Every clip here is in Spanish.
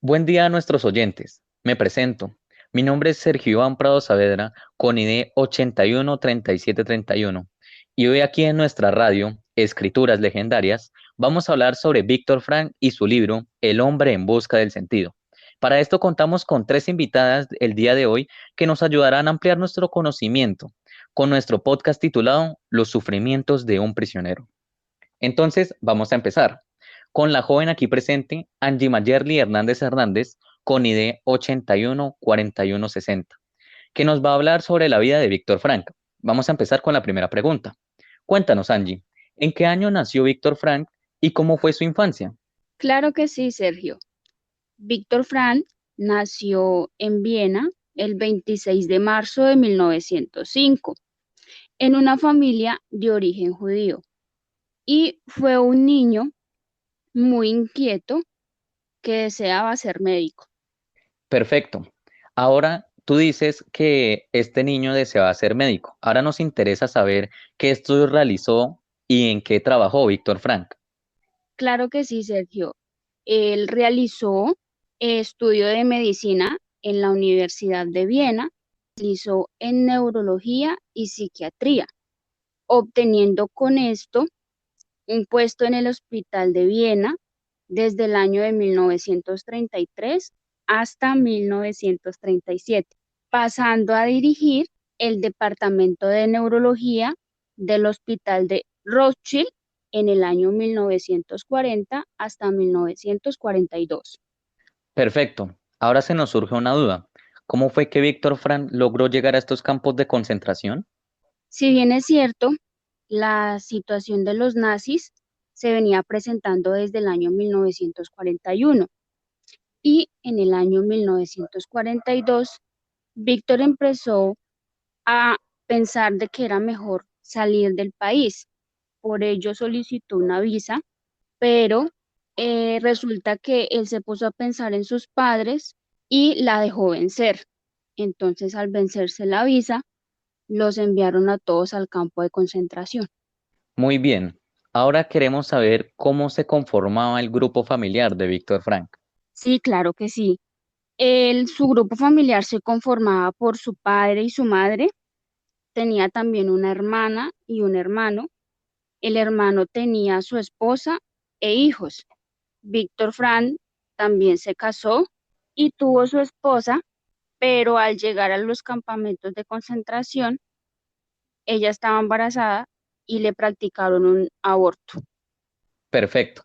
Buen día a nuestros oyentes. Me presento. Mi nombre es Sergio Iván Prado Saavedra con ID 813731 y hoy aquí en nuestra radio, Escrituras Legendarias, vamos a hablar sobre Víctor Frank y su libro El hombre en busca del sentido. Para esto contamos con tres invitadas el día de hoy que nos ayudarán a ampliar nuestro conocimiento con nuestro podcast titulado Los sufrimientos de un prisionero. Entonces, vamos a empezar con la joven aquí presente, Angie Mayerly Hernández Hernández, con ID 814160, que nos va a hablar sobre la vida de Víctor Frank. Vamos a empezar con la primera pregunta. Cuéntanos, Angie, ¿en qué año nació Víctor Frank y cómo fue su infancia? Claro que sí, Sergio. Víctor Frank nació en Viena el 26 de marzo de 1905 en una familia de origen judío y fue un niño muy inquieto que deseaba ser médico. Perfecto. Ahora tú dices que este niño deseaba ser médico. Ahora nos interesa saber qué estudios realizó y en qué trabajó Víctor Frank. Claro que sí, Sergio. Él realizó estudio de medicina en la Universidad de Viena, realizó en neurología y psiquiatría, obteniendo con esto un puesto en el Hospital de Viena desde el año de 1933 hasta 1937, pasando a dirigir el Departamento de Neurología del Hospital de Rothschild en el año 1940 hasta 1942. Perfecto. Ahora se nos surge una duda. ¿Cómo fue que Víctor Frank logró llegar a estos campos de concentración? Si bien es cierto, la situación de los nazis se venía presentando desde el año 1941 y en el año 1942 Víctor empezó a pensar de que era mejor salir del país. Por ello solicitó una visa, pero resulta que él se puso a pensar en sus padres y la dejó vencer. Entonces, al vencerse la visa, los enviaron a todos al campo de concentración. Muy bien. Ahora queremos saber cómo se conformaba el grupo familiar de Víctor Frank. Sí, claro que sí. Su grupo familiar se conformaba por su padre y su madre. Tenía también una hermana y un hermano. El hermano tenía su esposa e hijos. Víctor Frank también se casó y tuvo su esposa, pero al llegar a los campamentos de concentración, ella estaba embarazada y le practicaron un aborto. Perfecto.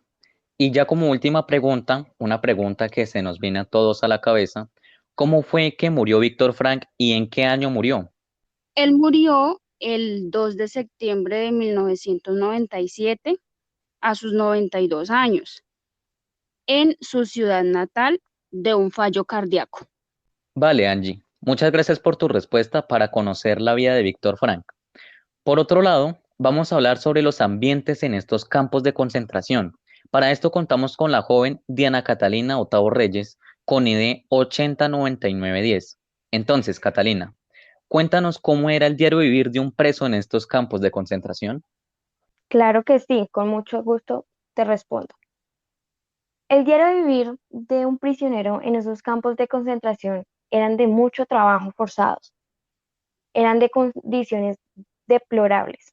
Y ya como última pregunta, una pregunta que se nos viene a todos a la cabeza, ¿cómo fue que murió Víctor Frank y en qué año murió? Él murió el 2 de septiembre de 1997 a sus 92 años en su ciudad natal de un fallo cardíaco. Vale, Angie. Muchas gracias por tu respuesta para conocer la vida de Víctor Frank. Por otro lado, vamos a hablar sobre los ambientes en estos campos de concentración. Para esto contamos con la joven Diana Catalina Otavo Reyes con ID 809910. Entonces, Catalina, cuéntanos cómo era el diario vivir de un preso en estos campos de concentración. Claro que sí, con mucho gusto te respondo. El diario vivir de un prisionero en esos campos de concentración eran de mucho trabajo forzados, eran de condiciones deplorables,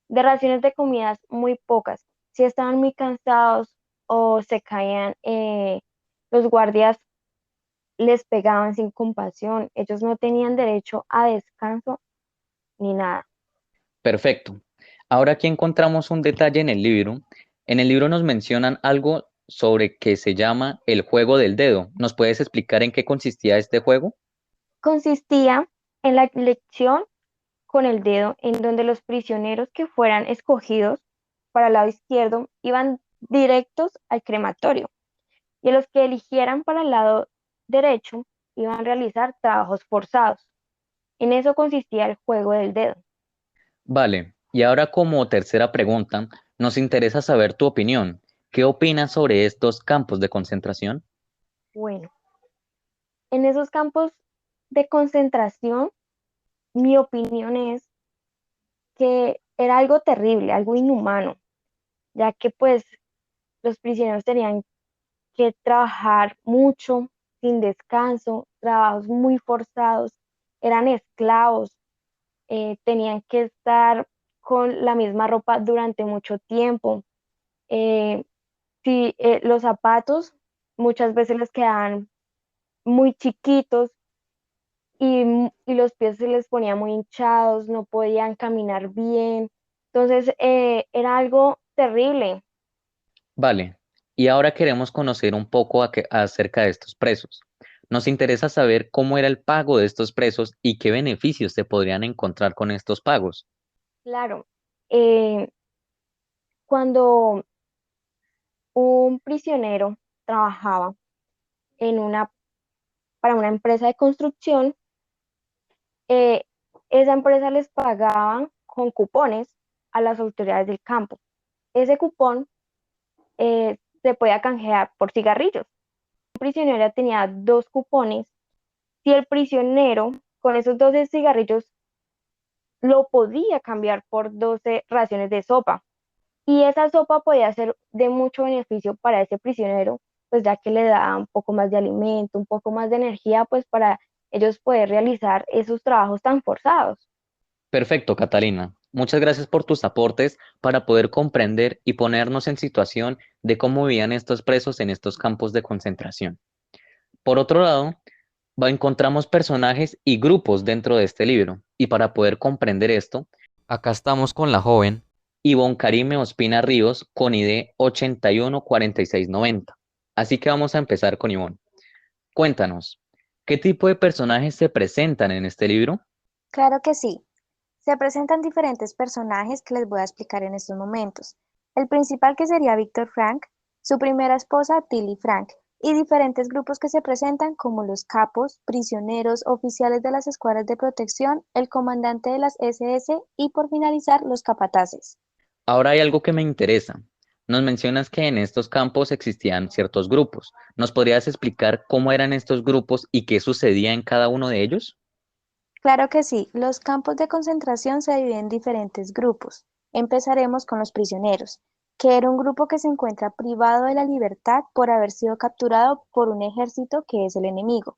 de raciones de comidas muy pocas. Si estaban muy cansados o se caían, los guardias les pegaban sin compasión, ellos no tenían derecho a descanso ni nada. Perfecto. Ahora aquí encontramos un detalle en el libro. En el libro nos mencionan algo sobre que se llama el juego del dedo. ¿Nos puedes explicar en qué consistía este juego? Consistía en la elección con el dedo en donde los prisioneros que fueran escogidos para el lado izquierdo iban directos al crematorio y los que eligieran para el lado derecho iban a realizar trabajos forzados. En eso consistía el juego del dedo. Vale. Y ahora como tercera pregunta, nos interesa saber tu opinión. ¿Qué opinas sobre estos campos de concentración? Bueno, en esos campos de concentración, mi opinión es que era algo terrible, algo inhumano, ya que pues los prisioneros tenían que trabajar mucho, sin descanso, trabajos muy forzados, eran esclavos, tenían que estar con la misma ropa durante mucho tiempo. eh, si los zapatos muchas veces les quedaban muy chiquitos y los pies se les ponían muy hinchados, no podían caminar bien. Entonces, era algo terrible. Vale, y ahora queremos conocer un poco acerca de estos presos. Nos interesa saber cómo era el pago de estos presos y qué beneficios se podrían encontrar con estos pagos. Claro, eh, cuando un prisionero trabajaba en para una empresa de construcción, eh, esa empresa les pagaba con cupones a las autoridades del campo. Ese cupón se podía canjear por cigarrillos. Un prisionero tenía dos cupones. Si el prisionero con esos 12 cigarrillos lo podía cambiar por 12 raciones de sopa. Y esa sopa podía ser de mucho beneficio para ese prisionero, pues ya que le da un poco más de alimento, un poco más de energía, pues para ellos poder realizar esos trabajos tan forzados. Perfecto, Catalina. Muchas gracias por tus aportes para poder comprender y ponernos en situación de cómo vivían estos presos en estos campos de concentración. Por otro lado, encontramos personajes y grupos dentro de este libro, y para poder comprender esto, acá estamos con la joven Ivonne Karime Ospina Ríos con ID 814690. Así que vamos a empezar con Ivonne. Cuéntanos, ¿qué tipo de personajes se presentan en este libro? Claro que sí. Se presentan diferentes personajes que les voy a explicar en estos momentos. El principal que sería Víctor Frank, su primera esposa Tilly Frank, y diferentes grupos que se presentan como los capos, prisioneros, oficiales de las escuadras de protección, el comandante de las SS y por finalizar los capataces. Ahora hay algo que me interesa. Nos mencionas que en estos campos existían ciertos grupos. ¿Nos podrías explicar cómo eran estos grupos y qué sucedía en cada uno de ellos? Claro que sí, los campos de concentración se dividen en diferentes grupos. Empezaremos con los prisioneros, que era un grupo que se encuentra privado de la libertad por haber sido capturado por un ejército que es el enemigo.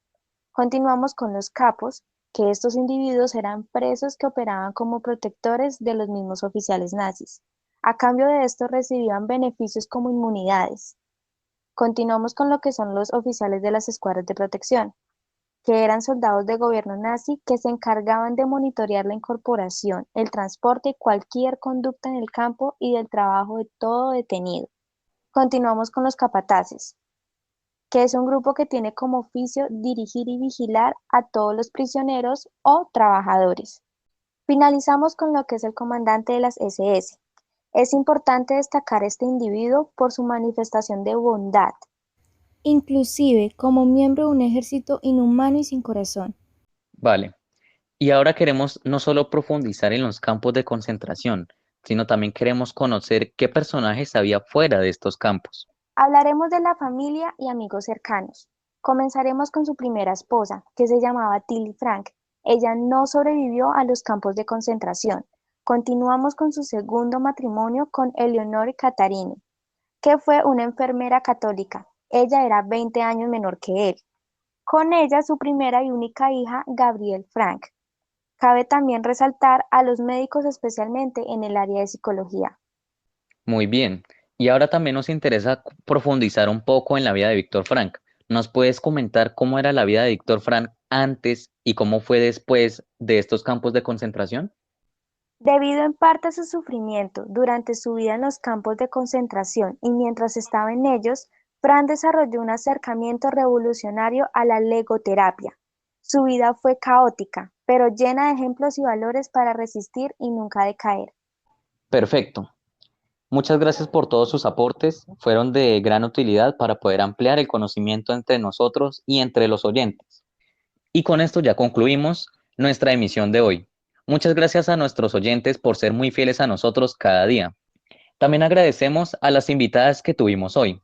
Continuamos con los capos, que estos individuos eran presos que operaban como protectores de los mismos oficiales nazis. A cambio de esto recibían beneficios como inmunidades. Continuamos con lo que son los oficiales de las escuadras de protección, que eran soldados de gobierno nazi que se encargaban de monitorear la incorporación, el transporte y cualquier conducta en el campo y del trabajo de todo detenido. Continuamos con los capataces, que es un grupo que tiene como oficio dirigir y vigilar a todos los prisioneros o trabajadores. Finalizamos con lo que es el comandante de las SS. Es importante destacar este individuo por su manifestación de bondad, inclusive como miembro de un ejército inhumano y sin corazón. Vale. Y ahora queremos no solo profundizar en los campos de concentración, sino también queremos conocer qué personajes había fuera de estos campos. Hablaremos de la familia y amigos cercanos. Comenzaremos con su primera esposa, que se llamaba Tilly Frank. Ella no sobrevivió a los campos de concentración. Continuamos con su segundo matrimonio con Eleonore Catarini, que fue una enfermera católica. Ella era 20 años menor que él. Con ella su primera y única hija, Gabrielle Frank. Cabe también resaltar a los médicos especialmente en el área de psicología. Muy bien. Y ahora también nos interesa profundizar un poco en la vida de Víctor Frank. ¿Nos puedes comentar cómo era la vida de Víctor Frank antes y cómo fue después de estos campos de concentración? Debido en parte a su sufrimiento durante su vida en los campos de concentración y mientras estaba en ellos, Fran desarrolló un acercamiento revolucionario a la legoterapia. Su vida fue caótica, pero llena de ejemplos y valores para resistir y nunca decaer. Perfecto. Muchas gracias por todos sus aportes. Fueron de gran utilidad para poder ampliar el conocimiento entre nosotros y entre los oyentes. Y con esto ya concluimos nuestra emisión de hoy. Muchas gracias a nuestros oyentes por ser muy fieles a nosotros cada día. También agradecemos a las invitadas que tuvimos hoy.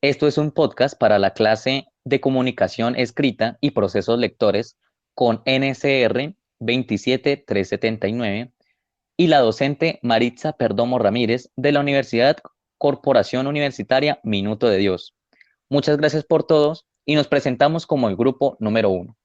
Esto es un podcast para la clase de comunicación escrita y procesos lectores con NCR 27379 y la docente Maritza Perdomo Ramírez de la Universidad Corporación Universitaria Minuto de Dios. Muchas gracias por todos y nos presentamos como el grupo número 1.